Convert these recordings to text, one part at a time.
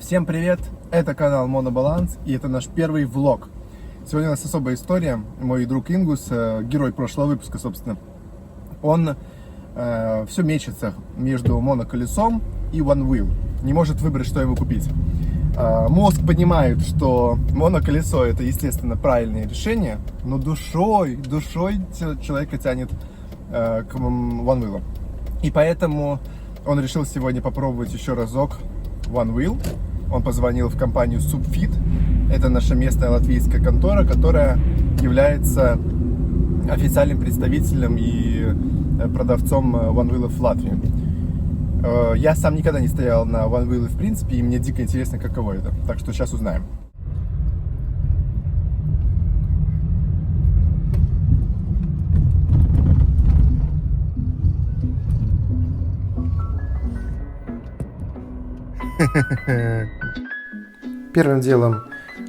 Всем привет! Это канал Монобаланс, и это наш первый влог. Сегодня у нас особая история. Мой друг Ингус, герой прошлого выпуска, собственно, он все мечется между моноколесом и One Wheel. Не может выбрать, что ему купить. Мозг понимает, что моноколесо это, естественно, правильное решение, но душой человека тянет к One Wheel. И поэтому он решил сегодня попробовать еще разок One Wheel. Он позвонил в компанию Subfit. Это наша местная латвийская контора, которая является официальным представителем и продавцом One Wheel в Латвии. Я сам никогда не стоял на One Wheel в принципе, и мне дико интересно, каково это. Так что сейчас узнаем. Первым делом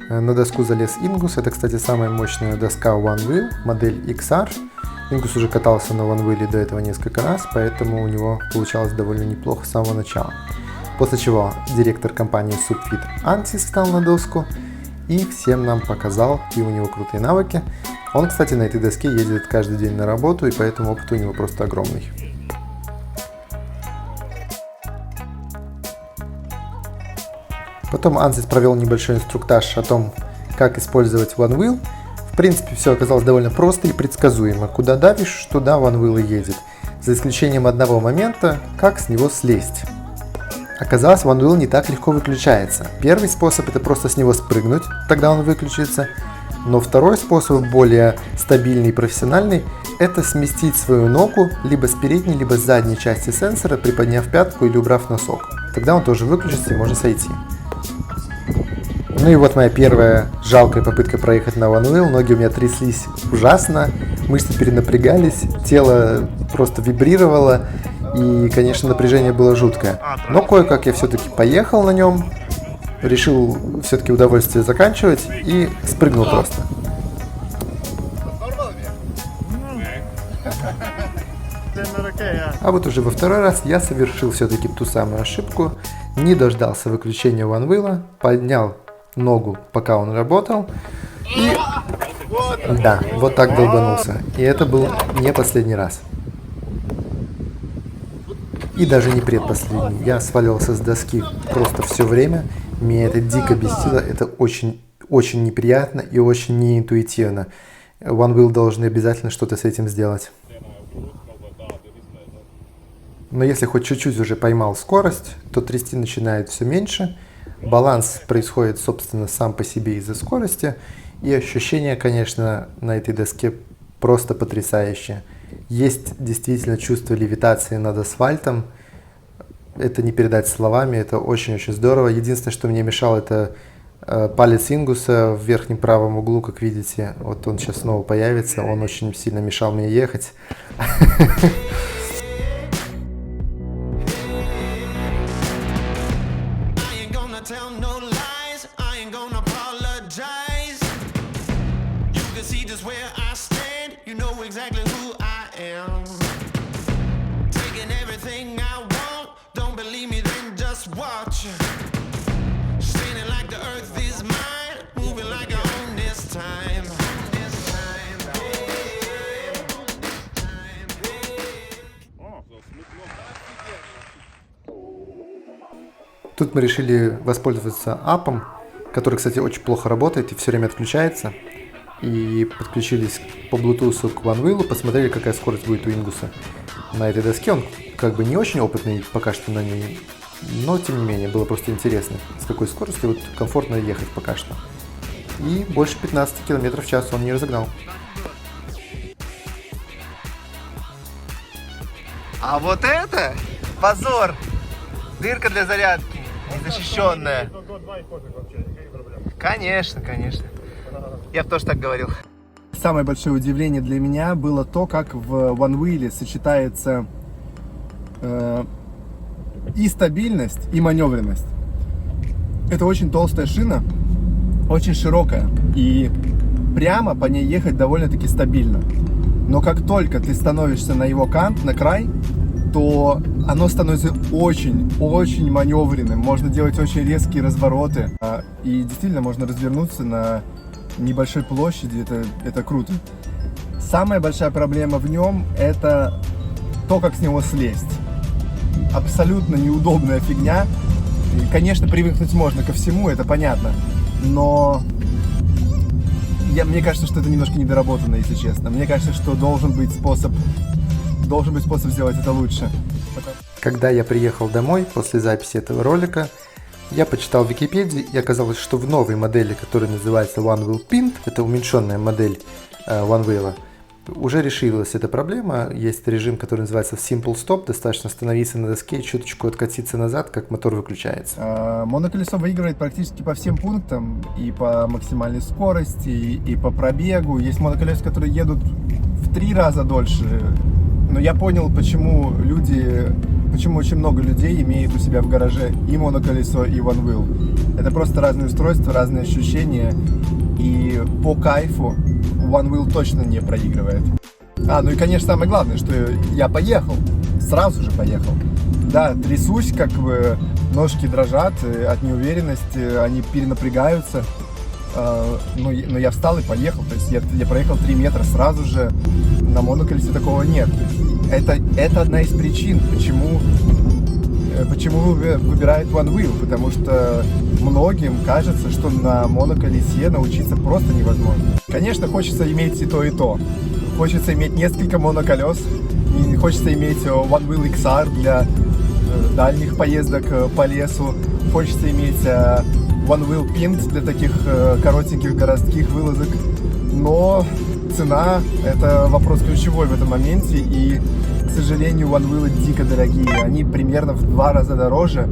на доску залез Ингус. Это, кстати, самая мощная доска One Wheel, модель XR. Ингус уже катался на One Wheel до этого несколько раз, поэтому у него получалось довольно неплохо с самого начала. После чего директор компании Subfit Антис встал на доску и всем нам показал, какие у него крутые навыки. Он, кстати, на этой доске ездит каждый день на работу, и поэтому опыт у него просто огромный. Потом Ансис провел небольшой инструктаж о том, как использовать One Wheel. В принципе, все оказалось довольно просто и предсказуемо. Куда давишь, туда One Wheel и едет. За исключением одного момента, как с него слезть. Оказалось, One Wheel не так легко выключается. Первый способ это просто с него спрыгнуть, тогда он выключится. Но второй способ, более стабильный и профессиональный, это сместить свою ногу либо с передней, либо с задней части сенсора, приподняв пятку или убрав носок. Тогда он тоже выключится и можно сойти. Ну и вот моя первая жалкая попытка проехать на One Wheel. Ноги у меня тряслись ужасно, мышцы перенапрягались, тело просто вибрировало и, конечно, напряжение было жуткое. Но кое-как я все-таки поехал на нем, решил все-таки удовольствие заканчивать и спрыгнул просто. А вот уже во второй раз я совершил все-таки ту самую ошибку, не дождался выключения One Wheel, поднял ногу, пока он работал, и да, вот так долбанулся. И это был не последний раз. И даже не предпоследний. Я сваливался с доски просто все время. Меня это дико бесило. Это очень неприятно и очень неинтуитивно. One Wheel должны обязательно что-то с этим сделать. Но если хоть чуть-чуть уже поймал скорость, то трясти начинает все меньше. Баланс происходит, собственно, сам по себе из-за скорости. И ощущения, конечно, на этой доске просто потрясающие. Есть действительно чувство левитации над асфальтом. Это не передать словами, это очень-очень здорово. Единственное, что мне мешало, это палец Ингуса в верхнем правом углу, как видите. Вот он сейчас снова появится, он очень сильно мешал мне ехать. Тут мы решили воспользоваться апом, который, кстати, очень плохо работает и все время отключается. И подключились по Bluetooth к One Wheel, посмотрели, какая скорость будет у Ингуса на этой доске. Он как бы не очень опытный пока что на ней, но тем не менее было просто интересно, с какой скоростью вот комфортно ехать пока что. И больше 15 км в час он не разогнал. А вот это позор! Дырка для зарядки, незащищенная. Конечно. Я бы тоже так говорил. Самое большое удивление для меня было то, как в One Wheel сочетается и стабильность, и маневренность. Это очень толстая шина, очень широкая, и прямо по ней ехать довольно-таки стабильно. Но как только ты становишься на его кант, на край, то оно становится очень маневренным. Можно делать очень резкие развороты. И действительно можно развернуться на небольшой площади. Это круто. Самая большая проблема в нем — это то, как с него слезть. Абсолютно неудобная фигня. И, конечно, привыкнуть можно ко всему, это понятно. Но мне кажется, что это немножко недоработано, если честно. Мне кажется, что должен быть способ сделать это лучше. Когда я приехал домой после записи этого ролика, я почитал в Википедии, и оказалось, что в новой модели, которая называется OneWheel Pint, это уменьшенная модель OneWheel, уже решилась эта проблема. Есть режим, который называется Simple Stop, достаточно остановиться на доске и чуточку откатиться назад, как мотор выключается. Моноколесо выигрывает практически по всем пунктам, и по максимальной скорости, и по пробегу. Есть моноколеса, которые едут в 3 раза дольше. Но я понял, почему очень много людей имеют у себя в гараже и моноколесо, и OneWheel. Это просто разные устройства, разные ощущения. И по кайфу OneWheel точно не проигрывает. Ну и, конечно, самое главное, что я поехал. Сразу же поехал. Да, трясусь, как бы ножки дрожат от неуверенности, они перенапрягаются. Но я встал и поехал. То есть я проехал 3 метра сразу же. На моноколесе такого нет. Это одна из причин, почему выбирают OneWheel, потому что многим кажется, что на моноколесе научиться просто невозможно. Конечно, хочется иметь и то, и то. Хочется иметь несколько моноколес, и хочется иметь OneWheel XR для дальних поездок по лесу, хочется иметь OneWheel Pint для таких коротеньких городских вылазок, но цена — это вопрос ключевой в этом моменте, и, к сожалению, OneWheel дико дорогие. Они примерно в 2 раза дороже.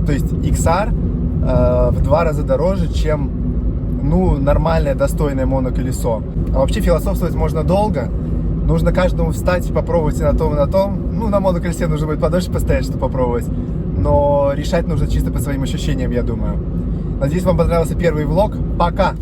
То есть XR в 2 раза дороже, чем нормальное, достойное моноколесо. А вообще философствовать можно долго. Нужно каждому встать и попробовать и на том, и на том. На моноколесе нужно будет подольше постоять, чтобы попробовать. Но решать нужно чисто по своим ощущениям, я думаю. Надеюсь, вам понравился первый влог. Пока!